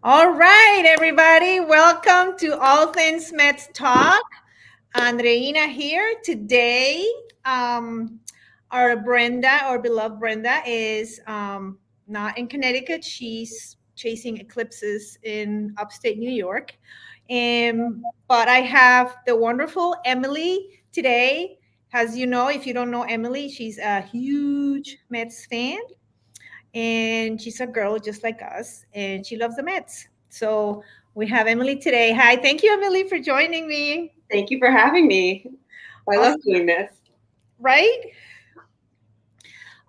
All right, everybody. Welcome to All Things Mets Talk. Andreina here. Today, our Brenda, our beloved Brenda, is not in Connecticut. She's chasing eclipses in upstate New York. But I have the wonderful Emily today. As you know, if you don't know Emily, she's a huge Mets fan and she's a girl just like us, and she loves the Mets. So we have Emily today. Hi, thank you, Emily, for joining me. Thank you for having me. I love Awesome, doing this. right?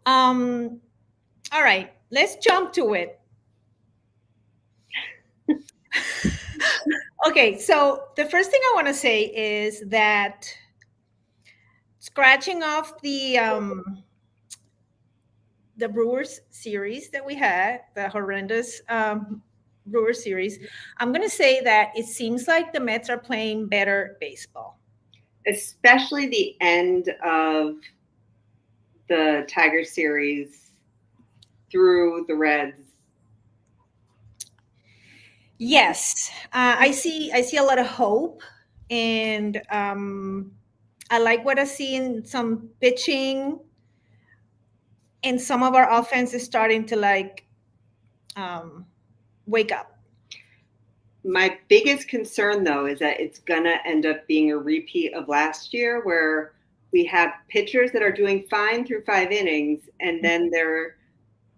Um, all right, let's jump to it. Okay, so the first thing I want to say is that scratching off the Brewers series that we had, the horrendous Brewers series, I'm going to say that it seems like the Mets are playing better baseball. Especially the end of the Tiger series through the Reds. Yes, I see a lot of hope, and I like what I see in some pitching, and some of our offense is starting to um, wake up. My biggest concern, though, is that it's going to end up being a repeat of last year where we have pitchers that are doing fine through 5 innings and then they're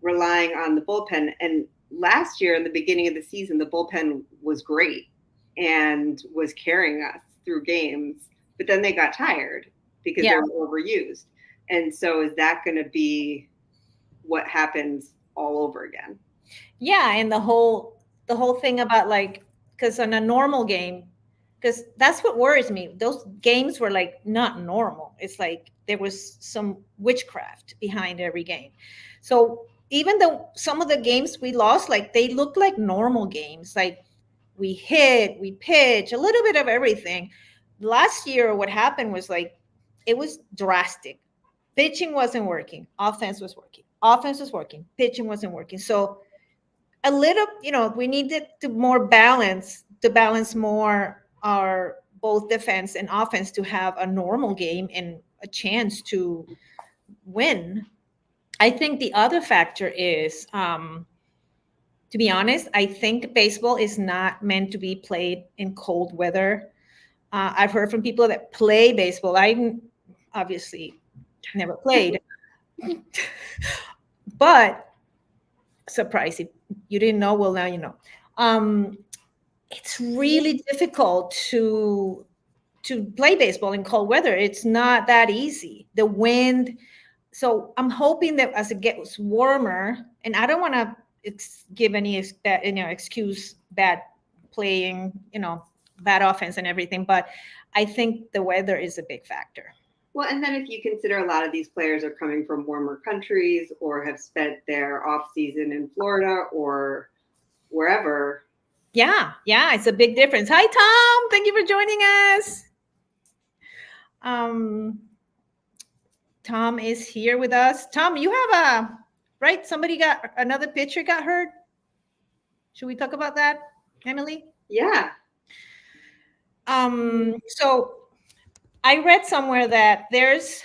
relying on the bullpen. And last year, in the beginning of the season, the bullpen was great and was carrying us through games, but then they got tired because Yeah, they were overused. And so, is that going to be what happens all over again? yeah, and the whole thing about like because on a normal game, because that's what worries me. Those games were like not normal. It's like there was some witchcraft behind every game. So even though some of the games we lost, like they look like normal games, like we hit, we pitch, a little bit of everything. Last year, what happened was like it was drastic. Pitching wasn't working, offense was working, pitching wasn't working. So a little, we needed to more balance to balance more our both defense and offense to have a normal game and a chance to win. I think the other factor is, to be honest, I think baseball is not meant to be played in cold weather. I've heard from people that play baseball. I obviously never played, but surprise, if you didn't know, well, now you know. Um, it's really difficult to play baseball in cold weather. It's not that easy. The wind. So I'm hoping that as it gets warmer, and I don't want to give any excuse bad playing, bad offense and everything, but I think the weather is a big factor. Well, and then if you consider a lot of these players are coming from warmer countries or have spent their off season in Florida or wherever. Yeah, it's a big difference. Hi, Tom. Thank you for joining us. Um, Tom is here with us. Tom, you have right? Somebody got another pitcher got hurt. Should we talk about that, Emily? Yeah. So I read somewhere that there's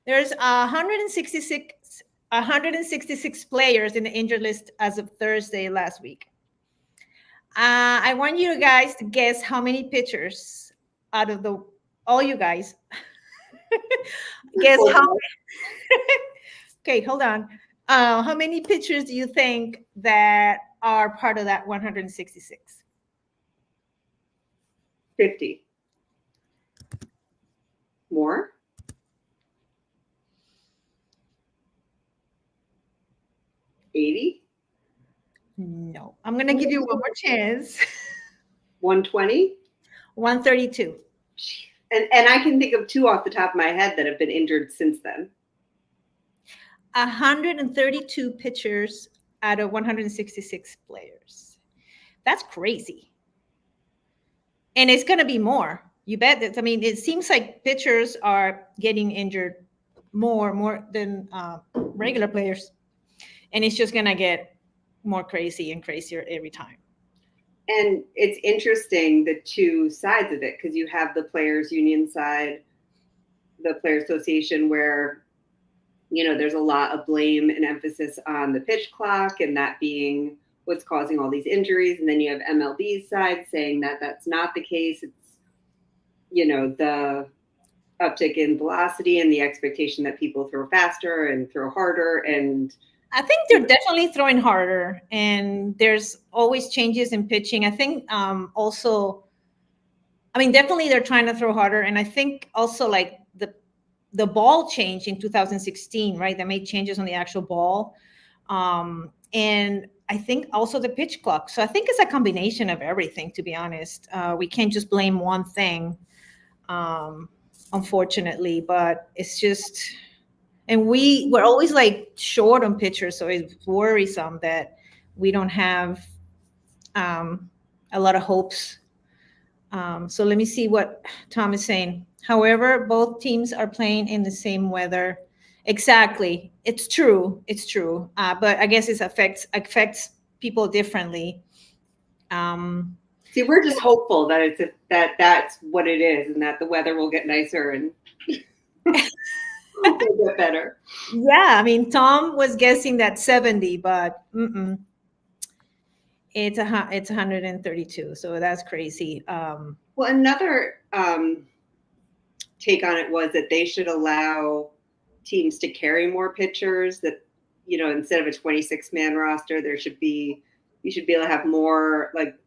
166 players in the injured list as of Thursday last week. I want you guys to guess how many pitchers out of the all you guys guess how. Okay, hold on. How many pitchers do you think that are part of that 166? 50. More? 80? No, I'm gonna give you one more chance. 120? 132. And I can think of two off the top of my head that have been injured since then. 132 pitchers out of 166 players. That's crazy. And it's going to be more. You bet. That, I mean, it seems like pitchers are getting injured more than regular players. And it's just going to get more crazy and crazier every time. And it's interesting, the two sides of it, because you have the players union side, the player association, where there's a lot of blame and emphasis on the pitch clock and that being what's causing all these injuries. And then you have MLB's side saying that that's not the case. It's, the uptick in velocity and the expectation that people throw faster and throw harder. And I think they're definitely throwing harder, and there's always changes in pitching. I think also, I mean, definitely they're trying to throw harder, and I think also like the ball changed in 2016, right? They made changes on the actual ball, and I think also the pitch clock. So I think it's a combination of everything. To be honest, we can't just blame one thing, unfortunately. But it's just, and we're always like short on pitchers, so it's worrisome that we don't have a lot of hopes. So let me see what Tom is saying. However, both teams are playing in the same weather. Exactly, it's true. It's true. But I guess it affects people differently. See, we're just hopeful that that's what it is, and that the weather will get nicer and will get better. Yeah, I mean, Tom was guessing that 70, but it's 132, so that's crazy. Well, another take on it was that they should allow teams to carry more pitchers. That instead of a 26-man roster, you should be able to have more like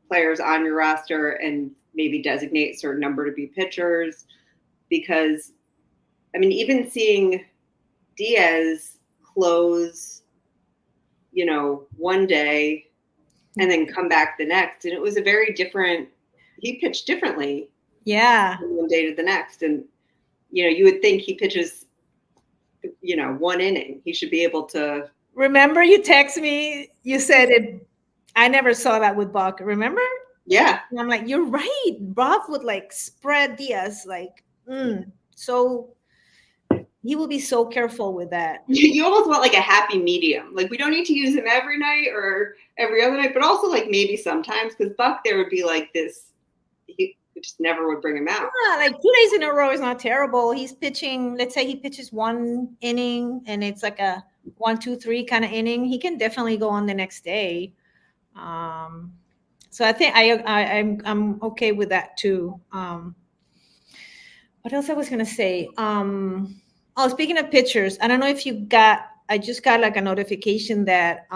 players on your roster, and maybe designate a certain number to be pitchers. Because I mean, even seeing Diaz close, one day and then come back the next, and it was a very different. He pitched differently. Yeah. From one day to the next, and you would think he pitches, one inning. He should be able to. Remember, you text me. You said it. I never saw that with Buck. Remember? Yeah. And I'm like, you're right. Rob would like spread Diaz like, so he will be so careful with that. You almost want like a happy medium. Like, we don't need to use him every night or every other night, but also like maybe sometimes, because Buck, there would be like this, he just never would bring him out. Yeah, like 2 days in a row is not terrible. He's pitching, let's say he pitches one inning and it's like a 1, 2, 3 kind of inning. He can definitely go on the next day. So I think I'm okay with that too. What else I was gonna say? Oh, speaking of pitchers, I don't know if I just got like a notification that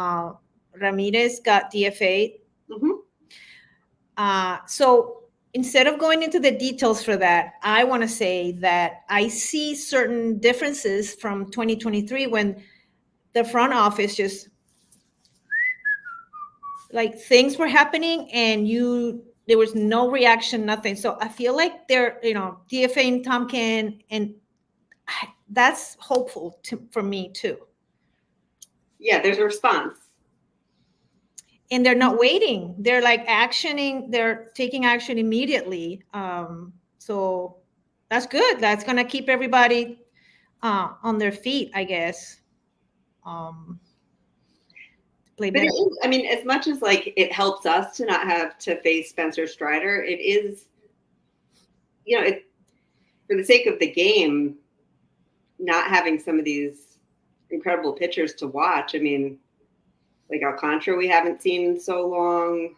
Ramirez got DFA'd. Mm-hmm. So instead of going into the details for that, I want to say that I see certain differences from 2023 when the front office just like things were happening and there was no reaction, nothing. So I feel like they're, DFAing Tompkin, and that's hopeful for me too. Yeah, there's a response. And they're not waiting. They're like actioning. They're taking action immediately. So that's good. That's going to keep everybody on their feet, I guess. Play better. I mean, as much as like it helps us to not have to face Spencer Strider, it is, for the sake of the game, not having some of these incredible pitchers to watch. I mean, like Alcantara, we haven't seen in so long.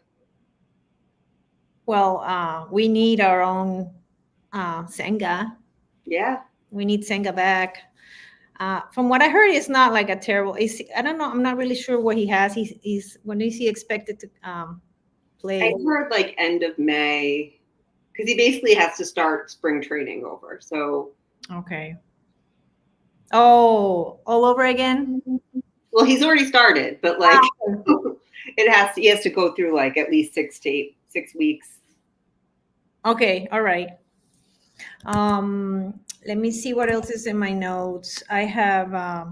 Well, we need our own Senga. Yeah. We need Senga back. From what I heard, it's not like a terrible. I don't know. I'm not really sure what he has. When is he expected to play? I heard like end of May, because he basically has to start spring training over. So. Okay. Oh, all over again? Well, he's already started, but like he has to go through like at least 6 weeks. Okay, all right. Let me see what else is in my notes. I have I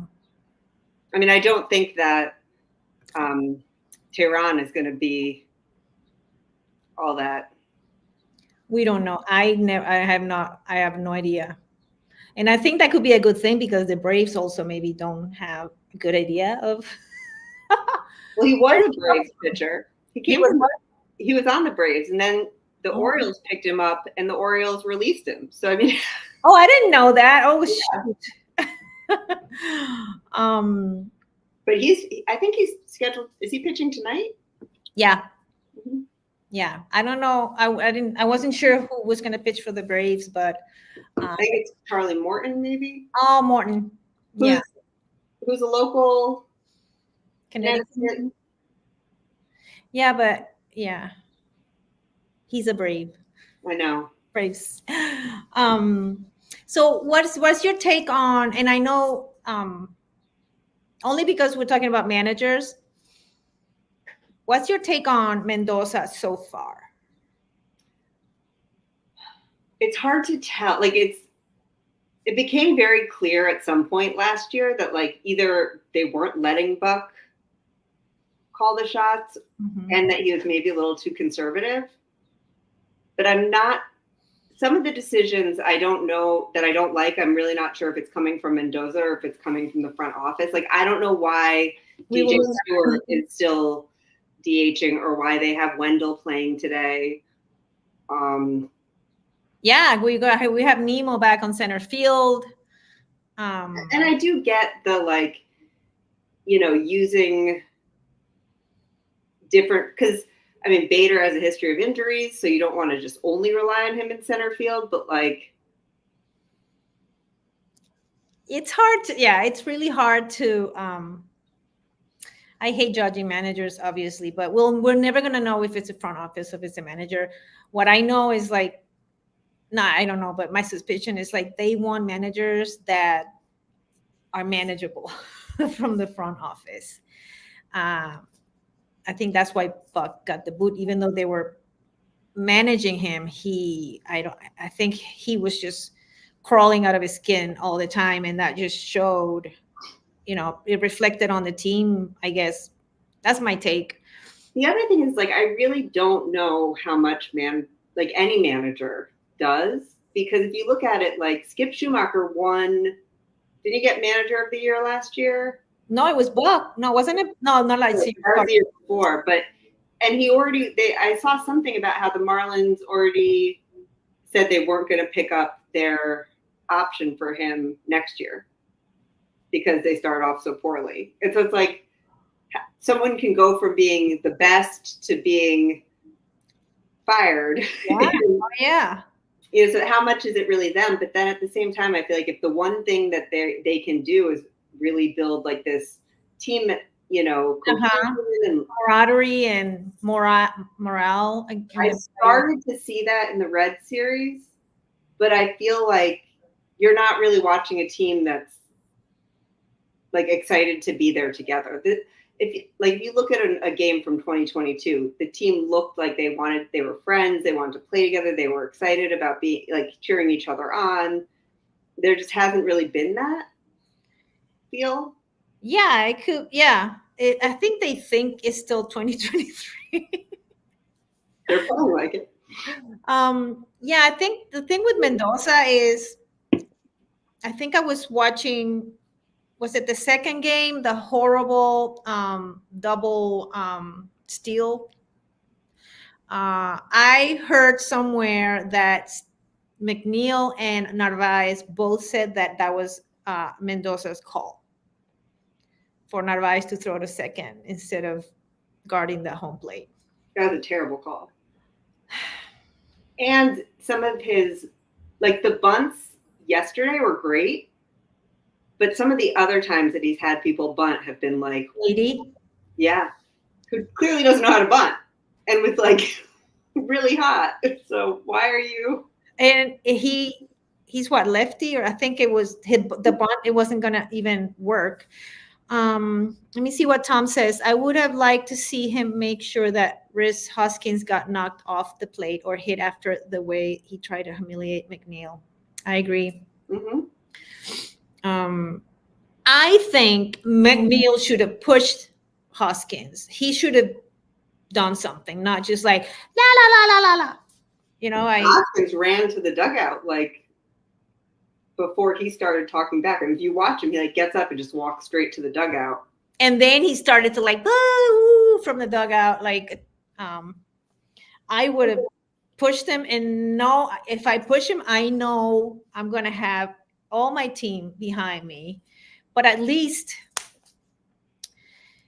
mean, I don't think that Tehran is going to be all that. We don't know. I have no idea. And I think that could be a good thing, because the Braves also maybe don't have a good idea of. Well, he was a Braves pitcher. He came from he was on the Braves, and then the Oh, Orioles picked him up, and the Orioles released him. So I mean, oh, I didn't know that. Oh, yeah. shoot. um, But I think he's scheduled. Is he pitching tonight? yeah, Mhm. yeah. I don't know. I didn't. I wasn't sure who was going to pitch for the Braves, but I think it's Charlie Morton, maybe, oh, Morton. Yeah, who's who's a local Connecticut. Connecticut. Yeah, but yeah, he's a Brave. I know. Braves. Um, so what's your take on? And I know only because we're talking about managers. What's your take on Mendoza so far? It's hard to tell. Like it became very clear at some point last year that like either they weren't letting Buck call the shots, Mm-hmm. and that he was maybe a little too conservative. But I'm not. Some of the decisions I don't know that I don't like. I'm really not sure if it's coming from Mendoza or if it's coming from the front office. Like I don't know why We DJ will. Stewart is still DHing or why they have Wendell playing today. Yeah, we have Nemo back on center field. And I do get the like, using different because I mean Bader has a history of injuries, so you don't want to just only rely on him in center field, but like it's hard to, yeah, it's really hard to I hate judging managers, obviously, but we're never gonna know if it's a front office or if it's a manager. What I know is like, nah, I don't know, but my suspicion is like they want managers that are manageable from the front office. Uh, I think that's why Buck got the boot, even though they were managing him. I think he was just crawling out of his skin all the time, and that just showed, it reflected on the team, I guess. That's my take. the other thing is like I really don't know how much like any manager does because if you look at it like Skip Schumacher won, did he get manager of the year last year? No, it was Buck. No, wasn't it? No, not like That was the year before, but and I saw something about how the Marlins already said they weren't going to pick up their option for him next year because they started off so poorly. And so it's like someone can go from being the best to being fired. Yeah. Oh, yeah. So how much is it really them? But then at the same time, I feel like if the one thing that they can do is really build like this team, and camaraderie and morale. I started to see that in the Red Series, but I feel like you're not really watching a team that's like excited to be there together. If you look at a game from 2022, the team looked like they were friends, they wanted to play together, they were excited about being like cheering each other on. There just hasn't really been that feel. Yeah, it could. Yeah, I think they think it's still 2023. They're playing like it. Yeah, I think the thing with Mendoza is, I think I was watching. Was it the second game? The horrible double steal. I heard somewhere that McNeil and Narvaez both said that that was Mendoza's call for Narvaez to throw to second instead of guarding the home plate. That was a terrible call. And some of his, like the bunts yesterday were great, but some of the other times that he's had people bunt have been like 80. Yeah, who clearly doesn't know how to bunt and was like really hot. So why are you? And he's what, lefty, or I think it was the bunt. It wasn't gonna even work. Let me see what Tom says. I would have liked to see him make sure that Rhys Hoskins got knocked off the plate or hit after the way he tried to humiliate McNeil. I agree. Mm-hmm. I think McNeil should have pushed Hoskins. He should have done something, not just like la la la la la la. Hoskins ran to the dugout like before he started talking back. And if you watch him, he like gets up and just walks straight to the dugout. And then he started to like boo from the dugout, like I would have pushed him, and no, if I push him, I know I'm gonna have all my team behind me. But at least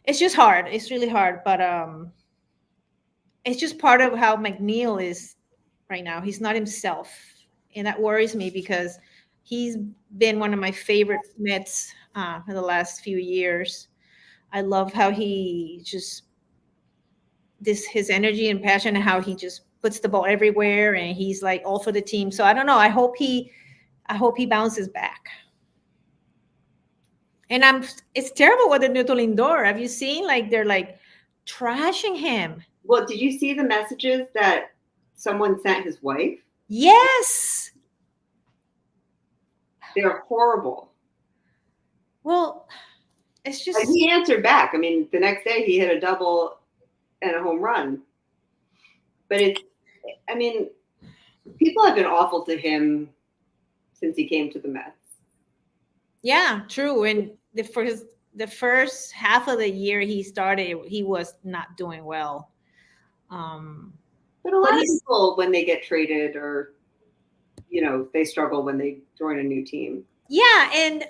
it's just hard. It's really hard, but it's just part of how McNeil is right now. He's not himself, and that worries me because he's been one of my favorite Mets in the last few years. I love how he just this his energy and passion, and how he just puts the ball everywhere, and he's like all for the team. So I don't know. I hope he bounces back. And it's terrible what they're doing to Lindor. Have you seen, like, they're like trashing him? Well, did you see the messages that someone sent his wife? Yes. They're horrible. Well, it's And just he answered back. I mean, the next day he hit a double and a home run. But I mean, people have been awful to him since he came to the Mets. yeah, true. And the first half of the year he started, he was not doing well. Um, But a but lot of he's people, when they get traded or, they struggle when they join a new team. yeah, and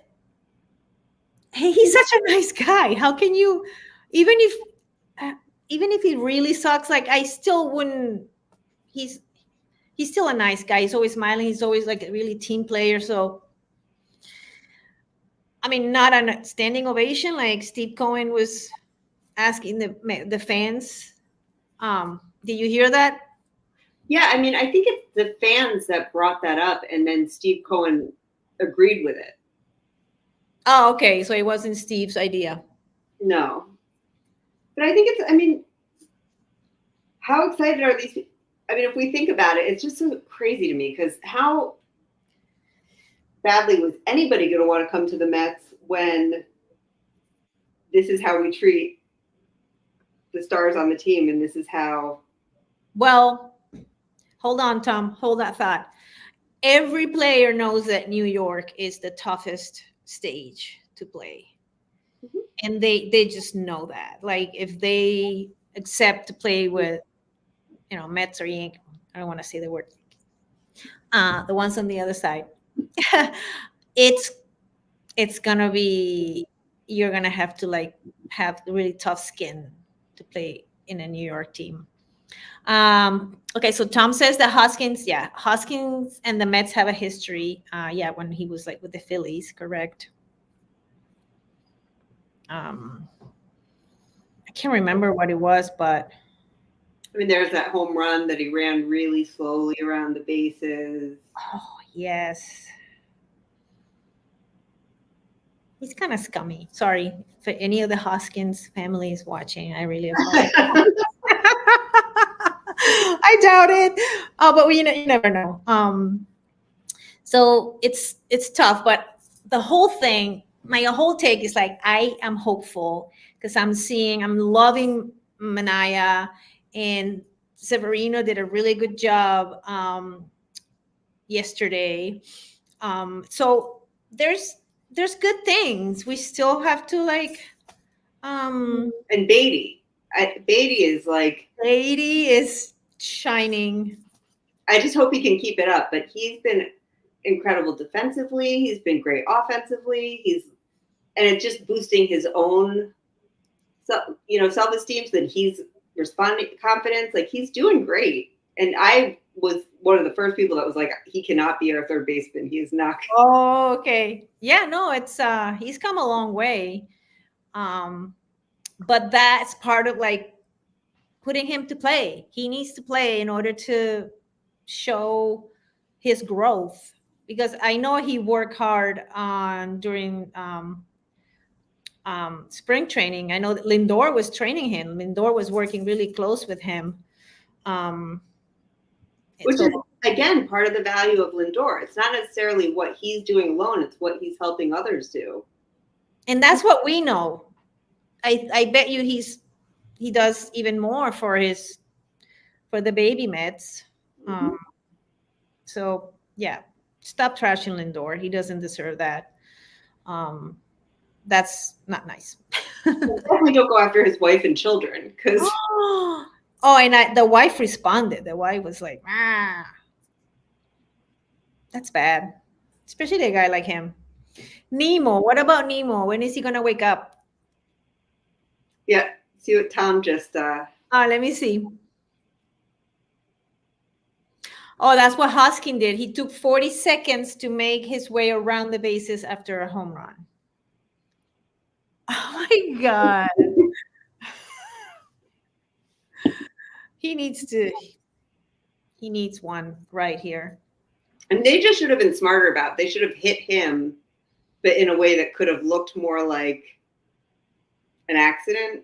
he's such a nice guy. How can you, even if uh, even if he really sucks, like I still wouldn't. He's he's still a nice guy. He's always smiling. He's always like a really team player. So I mean, not a standing ovation like Steve Cohen was asking the fans. Did you hear that? Yeah, I mean, I think it's the fans that brought that up, and then Steve Cohen agreed with it. Oh, okay. So it wasn't Steve's idea. No. But I think I mean, how excited are these people? I mean, if we think about it, it's just so crazy to me because how badly was anybody going to want to come to the Mets when this is how we treat the stars on the team and this is how. Well, hold on, Tom. Hold that thought. Every player knows that New York is the toughest stage to play. Mhm. And they just know that. Like if they accept to play with, Mets or Yankees, I don't want to say the word, the ones on the other side, it's it's gonna be you're gonna have to like have really tough skin to play in a New York team. Okay, so Tom says that Hoskins and the Mets have a history. Yeah, when he was like with the Phillies, correct? I can't remember what it was, but I mean, there's that home run that he ran really slowly around the bases. oh yes, he's kind of scummy. Sorry for any of the Hoskins families watching. I really apologize. I doubt it. Oh, but you never know. So it's tough, but the whole thing, my whole take is like I am hopeful because I'm loving Manaya, and Severino did a really good job yesterday. So there's good things. We still have to like And Beatty is like, lady is shining. I just hope he can keep it up. But he's been incredible defensively. He's been great offensively. And it's just boosting his own, self-esteem so that he's responding confidence. Like he's doing great. And I was one of the first people that was like, he cannot be our third baseman. He is not. Oh, okay. Yeah, no, it's he's come a long way. But that's part of like putting him to play. He needs to play in order to show his growth, because I know he worked hard on during spring training. I know that Lindor was training him. Lindor was working really close with him. Um, Which so, is, again, part of the value of Lindor. It's not necessarily what he's doing alone, it's what he's helping others do. and that's what we know. I bet you he does even more for the baby Mets. So yeah, stop trashing Lindor. He doesn't deserve that. That's not nice. Definitely don't go after his wife and children because Oh, and the wife responded. The wife was like, ah, that's bad, especially a guy like him. Nemo, what about Nemo? When is he gonna wake up? Yeah. See what Tom just Let me see. Oh, that's what Hoskin did. He took 40 seconds to make his way around the bases after a home run. Oh my God. He needs to, he needs one right here. and they just should have been smarter about it. They should have hit him, but in a way that could have looked more like an accident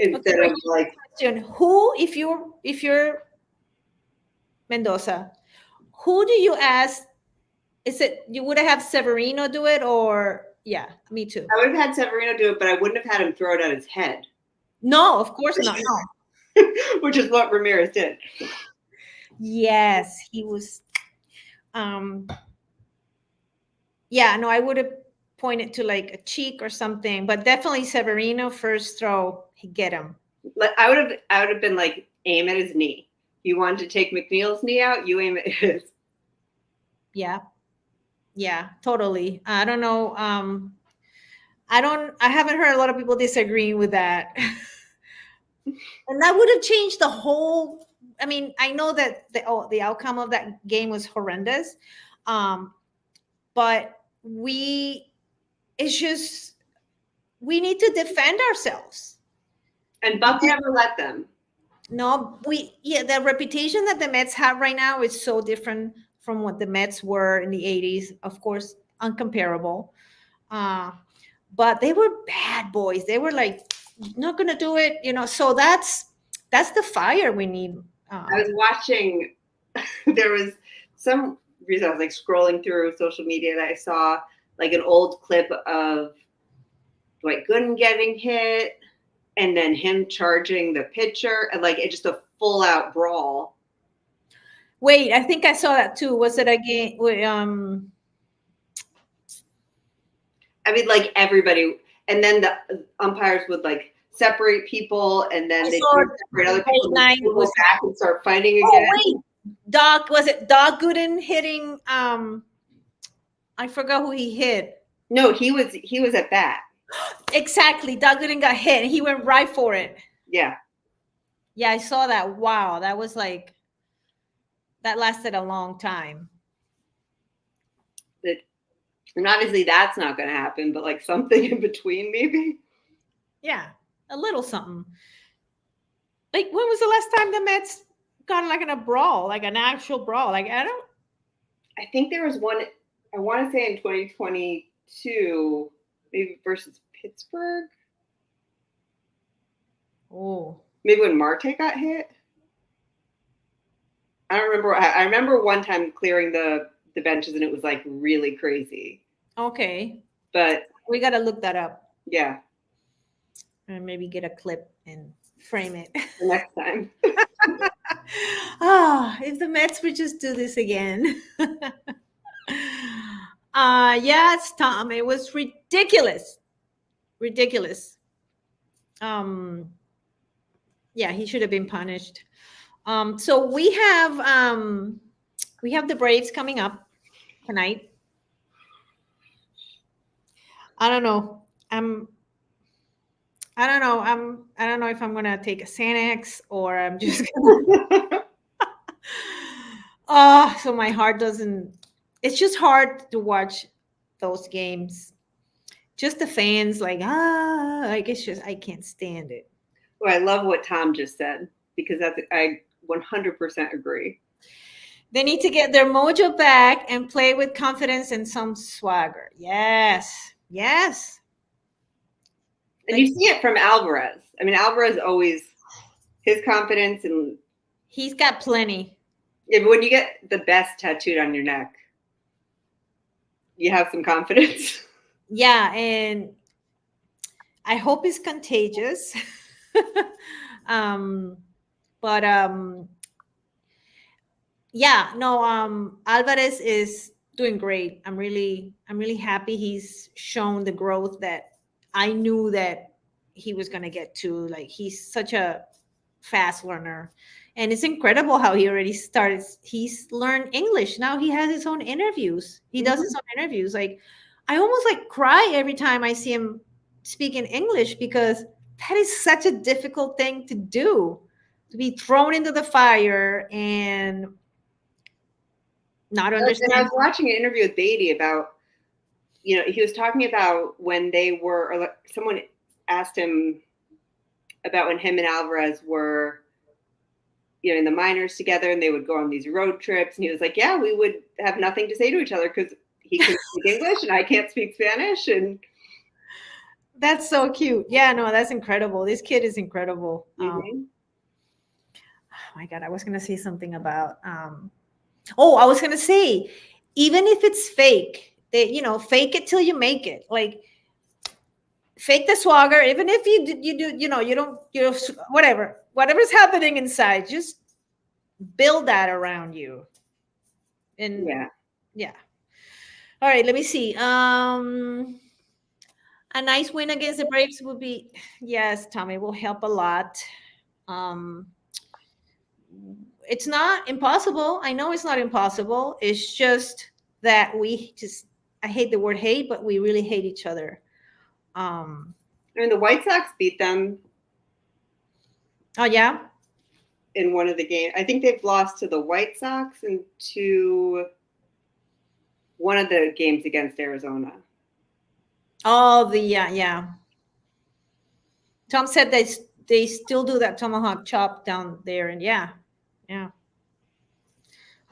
Okay, instead wait, of like question. Who, if you're Mendoza, who do you ask? Is it you would have Severino do it or yeah, me too. I would have had Severino do it, but I wouldn't have had him throw it at his head, No, of course not. No. which is what Ramirez did. Yes, he was um yeah, no, I would have pointed to like a cheek or something, but definitely Severino first throw, he get him. I would have been like aim at his knee. You wanted to take McNeil's knee out, you aim at his. Yeah. Yeah, totally. I don't know. I haven't heard a lot of people disagreeing with that. And that would have changed the whole. I mean, I know that the outcome of that game was horrendous. But it's just we need to defend ourselves. And Buck never let them. No, yeah, the reputation that the Mets have right now is so different from what the Mets were in the 80s. Of course, uncomparable. Uh, but they were bad boys. They were like, not gonna do it, So that's the fire we need. I was watching. There was some reason I was like scrolling through social media that I saw like an old clip of Dwight Gooden getting hit, and then him charging the pitcher, and like it just a full out brawl. Wait, I think I saw that too. Was it a game? I mean, like everybody, and then the umpires would like separate people, and then I they saw separate other people, Late and then Night people go was. back and start fighting Oh again. wait, Doc was it Doc Gooden hitting? I forgot who he hit. No, he was at bat. Exactly, Doc Gooden got hit, and he went right for it. Yeah. Yeah, I saw that. Wow, that was like that lasted a long time. And obviously that's not going to happen, but like something in between, maybe. Yeah, a little something. Like when was the last time the Mets got like in a brawl, like an actual brawl? Like I think there was one. I want to say in 2022, maybe versus Pittsburgh. Oh, Maybe when Marte got hit. I don't remember. I remember one time clearing the benches, and it was like really crazy. okay. But We got to look that up yeah, and maybe get a clip and frame it. the next time. If the Mets would just do this again. Yes, Tom, it was ridiculous. Ridiculous. Um, yeah, he should have been punished. So we have the Braves coming up tonight. I don't know. I don't know if I'm gonna take a Xanax or I'm just gonna. So my heart doesn't. It's just hard to watch those games. Just the fans, like it's just I can't stand it. Well, I love what Tom just said because I 100% agree. They need to get their mojo back and play with confidence and some swagger. Yes, yes. And you see it from Alvarez. I mean, Alvarez always his confidence and he's got plenty. yeah, but when you get the best tattooed on your neck, you have some confidence. Yeah, and I hope it's contagious. um, but yeah, no, Alvarez is doing great. I'm really happy he's shown the growth that I knew that he was gonna get to. Like he's such a fast learner. And it's incredible how he already started. He's learned English. Now he has his own interviews. He does his Mhm. own interviews. Like I almost like cry every time I see him speak in English because that is such a difficult thing to do. To be thrown into the fire and not And I understand. was watching an interview with Beatty about, he was talking about when they were, or someone asked him about when him and Alvarez were, in the minors together and they would go on these road trips. And he was like, yeah, we would have nothing to say to each other because he can speak English and I can't speak Spanish. And That's so cute. Yeah, no, that's incredible. This kid is incredible. mm-hmm. Oh my God, I was gonna say something about oh, I was gonna say, even if it's fake, they, fake it till you make it. Like fake the swagger, even if you do, you don't, whatever's happening inside, just build that around you. And Yeah. yeah. All right, let me see. A nice win against the Braves would be, yes, Tommy, will help a lot. Um, it's not impossible. I know it's not impossible. It's just that we just, I hate the word hate, but we really hate each other. Um, I mean, the White Sox beat them oh yeah. in one of the games. I think they've lost to the White Sox and to one of the games against Arizona. Oh, yeah. Tom said they still do that tomahawk chop down there, and yeah,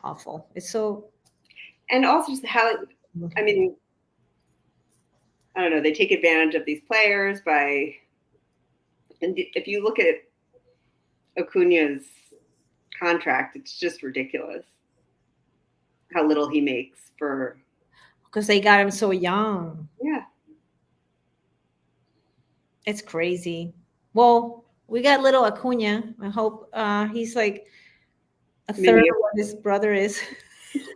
awful. It's so. And also just how, I mean, I don't know, they take advantage of these players by, and if you look at Acuna's contract, it's just ridiculous how little he makes for, Because they got him so young. yeah. It's crazy. Well, we got little Acuna. I hope he's like a third Mini, of what his brother is.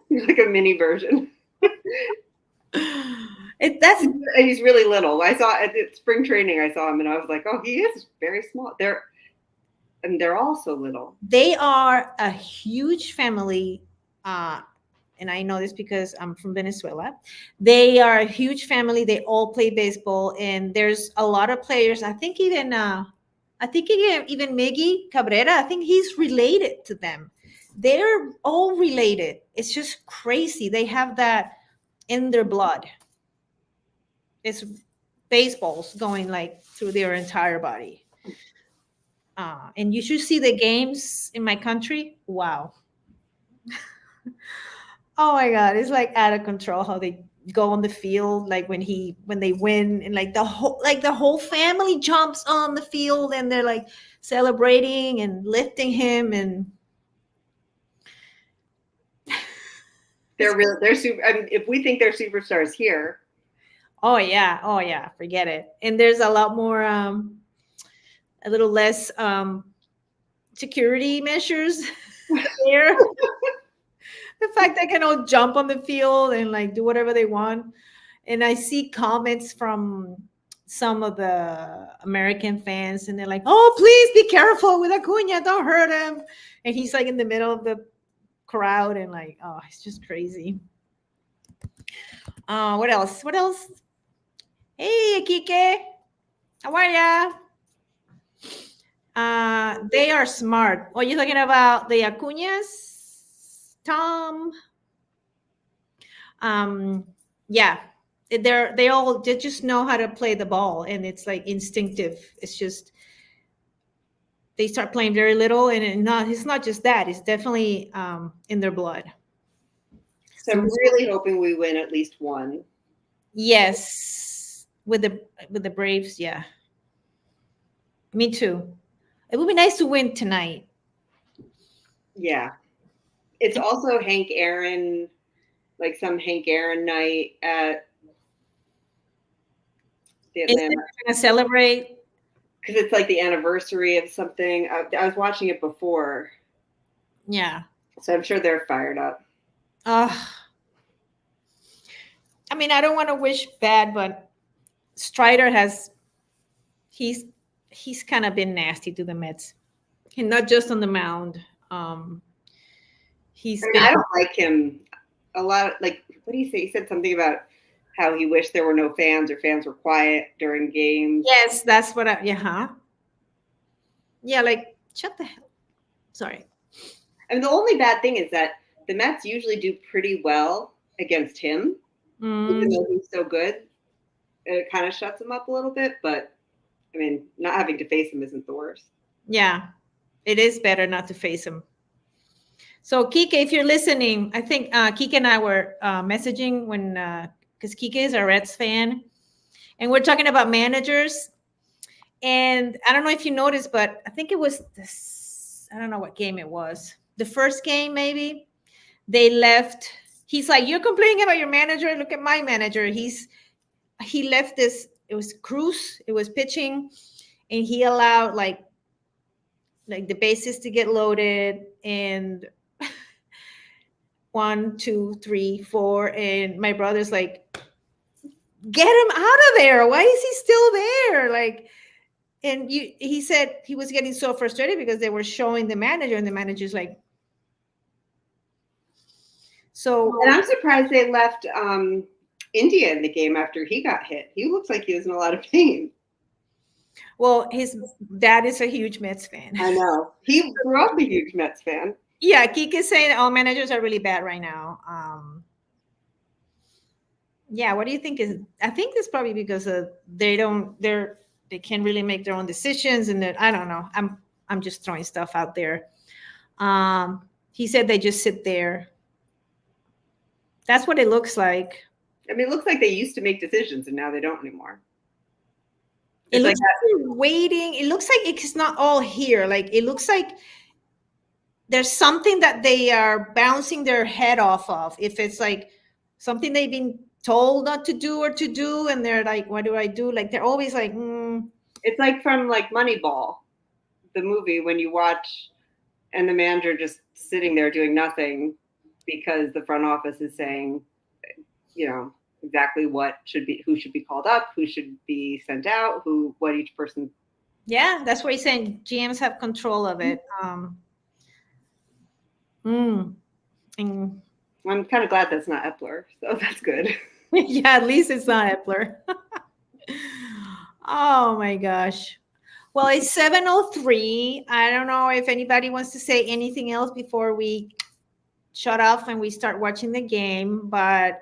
he's like a mini version. That's And he's really little. I saw at spring training, I saw him and I was like, oh, he is very small. They're all so little. they are a huge family. And I know this because I'm from Venezuela. They are a huge family. They all play baseball, and there's a lot of players. I think even Miggy Cabrera. I think he's related to them. They're all related. It's just crazy. They have that in their blood. It's baseballs going like through their entire body. And you should see the games in my country. Wow. Oh my God, it's like out of control how they go on the field. Like when they win, and like the whole family jumps on the field and they're like celebrating and lifting him, and it's, They're super. I mean, if we think they're superstars here, oh yeah, forget it. And there's a lot more, a little less security measures there. The fact they can all jump on the field and like do whatever they want. And I see comments from some of the American fans, and they're like, "Oh, please be careful with Acuna, don't hurt him." And he's like in the middle of the crowd, and like, oh, it's just crazy. What else? What else? Hey, Kike, how are ya? They are smart. Oh, you're talking about the Acuñas, Tom? Um, yeah, they just know how to play the ball, and it's like instinctive. It's just they start playing very little, and it's not just that. It's definitely in their blood. so I'm really hoping we win at least one. Yes, with the Braves, yeah. Me too. It would be nice to win tonight. Yeah, it's also Hank Aaron, like some Hank Aaron night at the Is Atlanta, it gonna celebrate? because it's like the anniversary of something. I was watching it before, Yeah. so I'm sure they're fired up. Uh, I mean, I don't want to wish bad, but Strider has he's he's kind of been nasty to the Mets. not just on the mound. Um, I he's mean, been, I don't like him a lot. Like, what do you say? He said something about how he wished there were no fans or fans were quiet during games. yes, that's what I, yeah, huh? Yeah, like, shut the hell. Sorry. I mean, the only bad thing is that the Mets usually do pretty well against him, even Mm, though he's so good. It kind of shuts him up a little bit, but I mean, not having to face him isn't the worst. yeah, it is better not to face him. So, Kike, if you're listening, I think Kike and I were messaging when, because Kike is a Reds fan, and we're talking about managers. And I don't know if you noticed, but I think it was this, I don't know what game it was. The first game, maybe they left. He's like, "You're complaining about your manager. Look at my manager. He left this. It was Cruz. It was pitching, and he allowed like the bases to get loaded and one, two, three, four, and my brother's like, get him out of there. Why is he still there? Like, and he said he was getting so frustrated because they were showing the manager, and the manager's like, so And I'm surprised they left India in the game after he got hit. He looks like he was in a lot of pain. well, his dad is a huge Mets fan. I know. He grew up a huge Mets fan. Yeah, Kik is saying all managers are really bad right now. Yeah, what do you think is? I think it's probably because they can't really make their own decisions, and that I don't know. I'm just throwing stuff out there. He said they just sit there. That's what it looks like. I mean, it looks like they used to make decisions and now they don't anymore. It It's like looks like they're waiting. It looks like it's not all here. Like it looks like there's something that they are bouncing their head off of. If it's like something they've been told not to do or to do, and they're like, "What do I do?" Like they're always like, it's like from like Moneyball, the movie, when you watch and the manager just sitting there doing nothing because the front office is saying, you know, exactly who should be called up, who should be sent out, what each person. yeah, that's what he's saying. GMs have control of it. Mm, and I'm kind of glad that's not Epler, so that's good. yeah, at least it's not Epler. Oh my gosh. Well, it's 7:03. I don't know if anybody wants to say anything else before we shut off and we start watching the game, but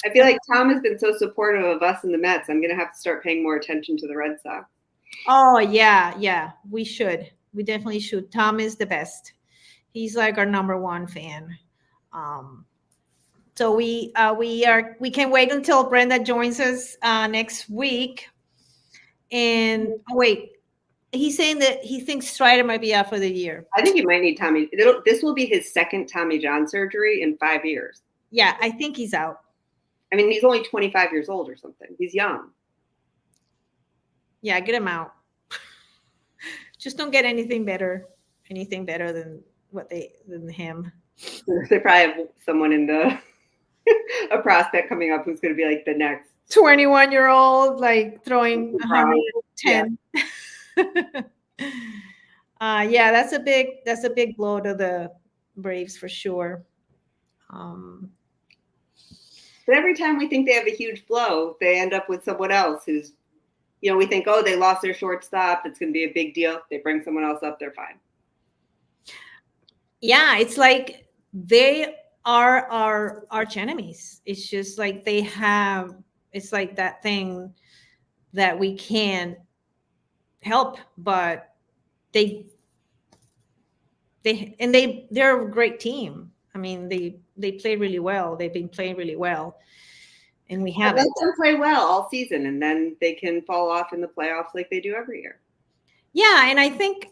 I feel like Tom has been so supportive of us and the Mets. I'm going to have to start paying more attention to the Red Sox. oh yeah, we should. We definitely should. Tom is the best. He's like our number one fan. So we can wait until Brenda joins us next week. And oh, wait, he's saying that he thinks Strider might be out for the year. I think he might need Tommy. This will be his second Tommy John surgery in 5 years. Yeah, I think he's out. I mean, he's only 25 years old or something. He's young. Yeah, get him out. Just don't get anything better than than him. They probably have someone in the a prospect coming up who's going to be like the next 21-year-old like throwing 110. Yeah. Yeah, that's a big blow to the Braves for sure. But every time we think they have a huge blow, they end up with someone else who's, we think, oh, they lost their shortstop. It's going to be a big deal. They bring someone else up. They're fine. Yeah, it's like they are our arch enemies. It's just like it's like that thing that we can't help, but they're a great team. I mean, they play really well. They've been playing really well, and we haven't. Let them play well all season, and then they can fall off in the playoffs like they do every year. Yeah, and I think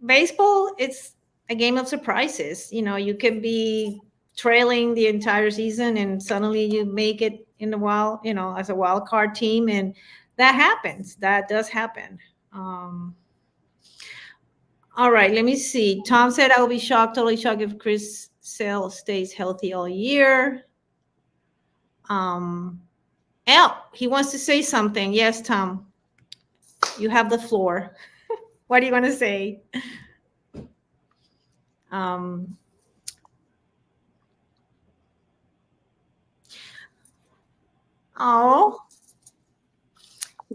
baseball, it's a game of surprises. You can be trailing the entire season, and suddenly you make it in the wild, as a wild card team, and that happens. That does happen. All right, let me see. Tom said, I will be totally shocked if Chris Sale stays healthy all year. He wants to say something. Yes, Tom, you have the floor. What do you want to say? Um, oh,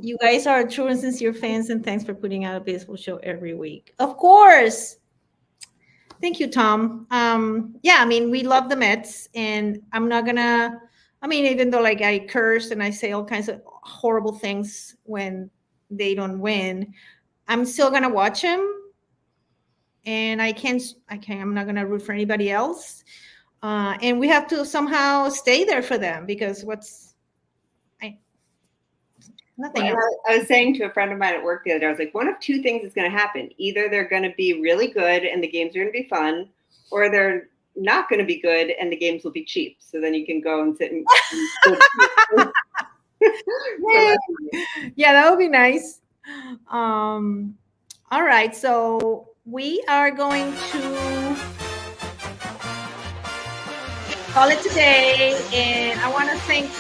you guys are true and sincere fans, and thanks for putting out a baseball show every week. Of course. Thank you, Tom. Yeah, I mean, we love the Mets, and I'm not gonna. I mean, even though like I curse and I say all kinds of horrible things when they don't win, I'm still gonna watch them, and I can't. I can't. I'm not gonna root for anybody else. And we have to somehow stay there for them because what's I nothing Well, else. I was saying to a friend of mine at work the other day, I was like, one of two things is going to happen. Either they're going to be really good and the games are going to be fun, or they're not going to be good and the games will be cheap. So then you can go and sit and Yeah, that would be nice. All right, so we are going to call it today, and I want to thank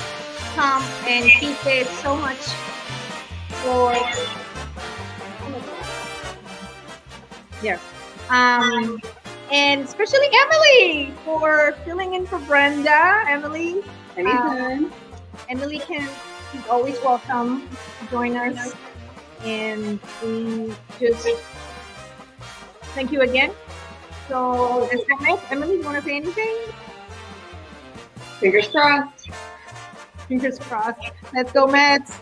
Tom and Kike so much for yeah, and especially Emily for filling in for Brenda. Emily, anytime. Emily she's always welcome to join us, and we just thank you again. So, is that nice? Emily, you want to say anything? Fingers crossed. Fingers crossed. Let's go, Mets.